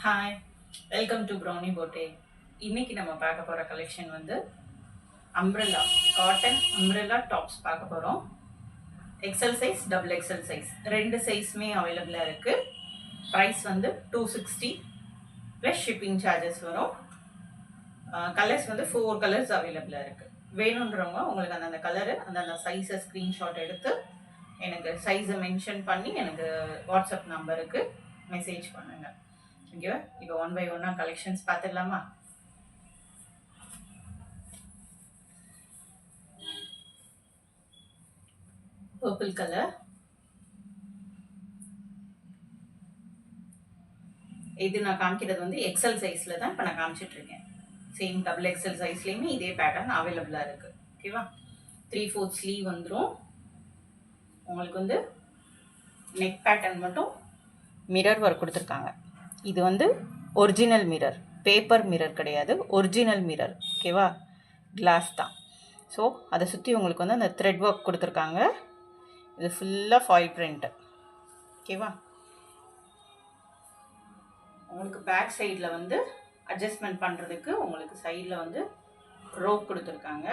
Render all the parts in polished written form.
Hi, welcome to brownie போட்டே. இன்னைக்கு நம்ம பார்க்க போகிற கலெக்ஷன் வந்து அம்ப்ரெல்லா காட்டன் அம்ப்ரெல்லா டாப்ஸ் பார்க்க போகிறோம். XL size, double XL size ரெண்டு சைஸுமே அவைலபிளாக இருக்குது. ப்ரைஸ் வந்து 260 ப்ளஸ் ஷிப்பிங் சார்ஜஸ் வரும். கலர்ஸ் வந்து 4 கலர்ஸ் அவைலபிளாக இருக்குது. வேணுன்றவங்க உங்களுக்கு அந்தந்த கலரு அந்தந்த சைஸை ஸ்க்ரீன்ஷாட் எடுத்து எனக்கு சைஸை மென்ஷன் பண்ணி எனக்கு வாட்ஸ்அப் நம்பருக்கு மெசேஜ் பண்ணுங்கள். ஓகேவா? இப்போ ஒன் பை ஒன்னாக கலெக்ஷன்ஸ் பார்த்துடலாமா? பர்பிள் கலர், இது நான் காமிக்கிறது வந்து எக்ஸல் சைஸில் தான் இப்போ நான் காமிச்சிட்ருக்கேன். சேம் டபுள் எக்ஸல் சைஸ்லேயுமே இதே பேட்டர்ன் அவைலபிளாக இருக்குது. ஓகேவா? 3/4 ஸ்லீவ் வந்துடும். உங்களுக்கு வந்து நெக் பேட்டர்ன் மட்டும் மிரர் ஒர்க் கொடுத்துருக்காங்க. இது வந்து ஒரிஜினல் மிரர், பேப்பர் மிரர் கிடையாது, ஒரிஜினல் மிரர். ஓகேவா? கிளாஸ் தான். ஸோ அதை சுற்றி உங்களுக்கு வந்து அந்த த்ரெட் ஒர்க் கொடுத்துருக்காங்க. இது ஃபுல்லாக ஃபாயில் பிரிண்ட்டு. ஓகேவா? உங்களுக்கு பேக் சைடில் வந்து அட்ஜஸ்ட்மெண்ட் பண்ணுறதுக்கு உங்களுக்கு சைடில் வந்து ரோப் கொடுத்துருக்காங்க.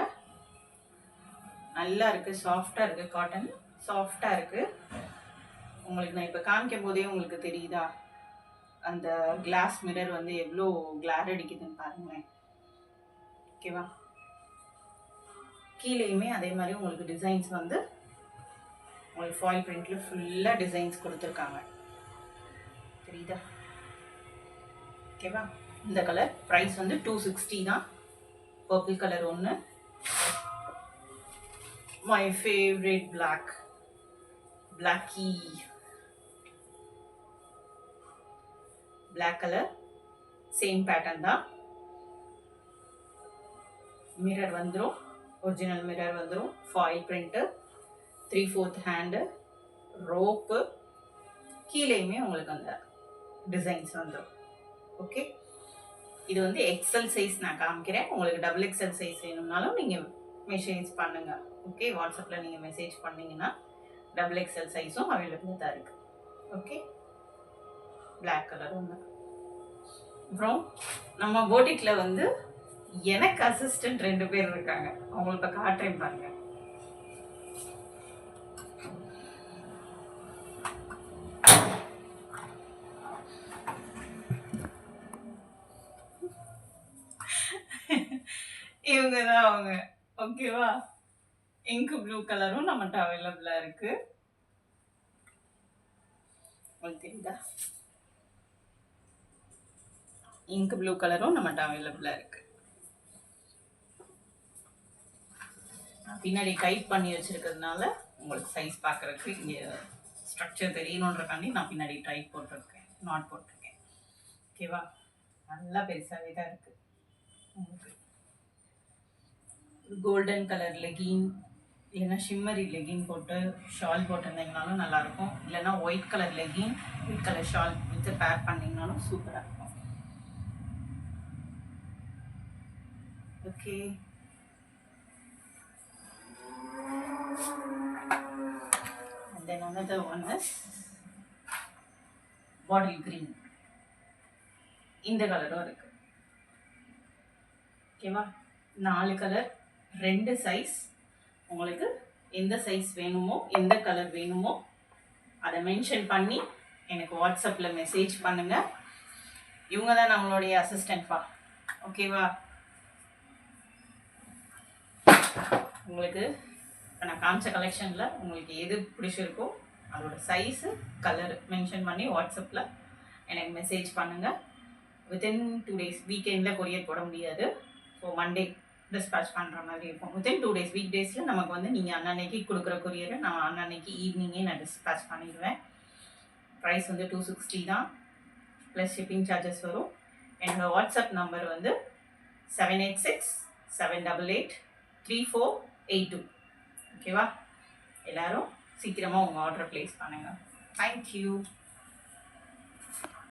நல்லா இருக்குது, சாஃப்டாக இருக்குது, காட்டன் சாஃப்டாக இருக்குது. உங்களுக்கு நான் இப்போ காமிக்கும் போதே உங்களுக்கு தெரியுதா அந்த கிளாஸ் மிரர் வந்து எவ்வளோ கிளார் அடிக்குதுன்னு பாருங்களேன். ஓகேவா? கீழேயுமே அதே மாதிரி உங்களுக்கு டிசைன்ஸ் வந்து உங்களுக்கு ஃபாயில் பிரிண்டில் ஃபுல்லாக டிசைன்ஸ் கொடுத்துருக்காங்க. தெரியுதா? ஓகேவா? இந்த கலர் ப்ரைஸ் வந்து 260 தான். பர்பிள் கலர் ஒன்று, மை ஃபேவரட் பிளாக்கி பிளாக் கலர், சேம் பேட்டர்ன் தான். மிரர் வந்துடும், ஒரிஜினல் மிரர் வந்துடும், ஃபாயில் பிரிண்ட்டு, 3/4 ஹேண்டு, ரோப்பு, கீழேயுமே உங்களுக்கு அந்த டிசைன்ஸ் வந்துடும். ஓகே, இது வந்து எக்ஸல் சைஸ் நான் காமிக்கிறேன். உங்களுக்கு டபுள் எக்ஸல் சைஸ் வேணும்னாலும் நீங்கள் மெசேஜ் பண்ணுங்கள். ஓகே, வாட்ஸ்அப்பில் நீங்கள் மெசேஜ் பண்ணிங்கன்னா டபுள் எக்ஸல் சைஸும் அவைலபிளாக தான் இருக்குது. ஓகே, பிளாக் கலர் ஒன்று. அப்புறம் நம்ம போட்டிக்கில் வந்து எனக்கு அசிஸ்டன்ட் 2 பேர் இருக்காங்க. அவங்களுக்கு இப்போ காட்டுறேன் பாருங்க. இவங்க தான் அவங்க. ஓகேவா? இங்கு ப்ளூ கலரும் நம்மகிட்ட அவைலபிளாக இருக்கு. உங்களுக்கு தெரியுதா? இங்கு ப்ளூ கலரும் நம்மகிட்ட அவைலபிளாக இருக்கு. பின்னாடி டைப் பண்ணி வச்சிருக்கிறதுனால உங்களுக்கு சைஸ் பார்க்குறதுக்கு இங்கே ஸ்ட்ரக்சர் தெரியணுன்றக்காண்டி நான் பின்னாடி டைப் போட்டிருக்கேன், நாட் போட்டிருக்கேன். ஓகேவா? நல்லா பெருசாகவே தான் இருக்குது. உங்களுக்கு கோல்டன் கலர் லெகின் இல்லைன்னா ஷிம்மரி லெகின் போட்டு ஷால் போட்டிருந்தீங்கனாலும் நல்லாயிருக்கும். இல்லைன்னா white colour legging white colour shawl வச்சு பேர் பண்ணிங்கனாலும் சூப்பராக இருக்கும். Okay, and then another one is bottle green. இந்த கலரும் இருக்கு. ஓகேவா? 4 கலர், 2 சைஸ். உங்களுக்கு எந்த சைஸ் வேணுமோ எந்த கலர் வேணுமோ அதை மென்ஷன் பண்ணி எனக்கு வாட்ஸ்அப்பில் மெசேஜ் பண்ணுங்கள். இவங்க தான் நம்மளுடைய அசிஸ்டன்ட்பா. ஓகேவா? உங்களுக்கு இப்போ நான் காமிச்ச கலெக்ஷனில் உங்களுக்கு எது பிடிச்சிருக்கோ அதோட சைஸு கலர் மென்ஷன் பண்ணி வாட்ஸ்அப்பில் எனக்கு மெசேஜ் பண்ணுங்கள். வித்தின் 2 டேஸ், வீக்கெண்டில் கொரியர் போட முடியாது. ஸோ மண்டே டிஸ்பேச் பண்ணுற மாதிரி இருக்கும். வித்தின் 2 டேஸ், வீக் டேஸில் நமக்கு வந்து நீங்கள் அன்னன்னைக்கு கொடுக்குற கொரியரை நான் அன்னன்னைக்கு ஈவினிங்கே நான் டிஸ்பேச் பண்ணிடுவேன். ப்ரைஸ் வந்து 260 தான், ப்ளஸ் ஷிப்பிங் சார்ஜஸ் வரும். என்னோடய வாட்ஸ்அப் நம்பர் வந்து 786-788-3482. ஓகேவா? எல்லோரும் சீக்கிரமாக உங்கள் ஆர்டர் ப்ளேஸ் பண்ணுங்கள். தேங்க்யூ.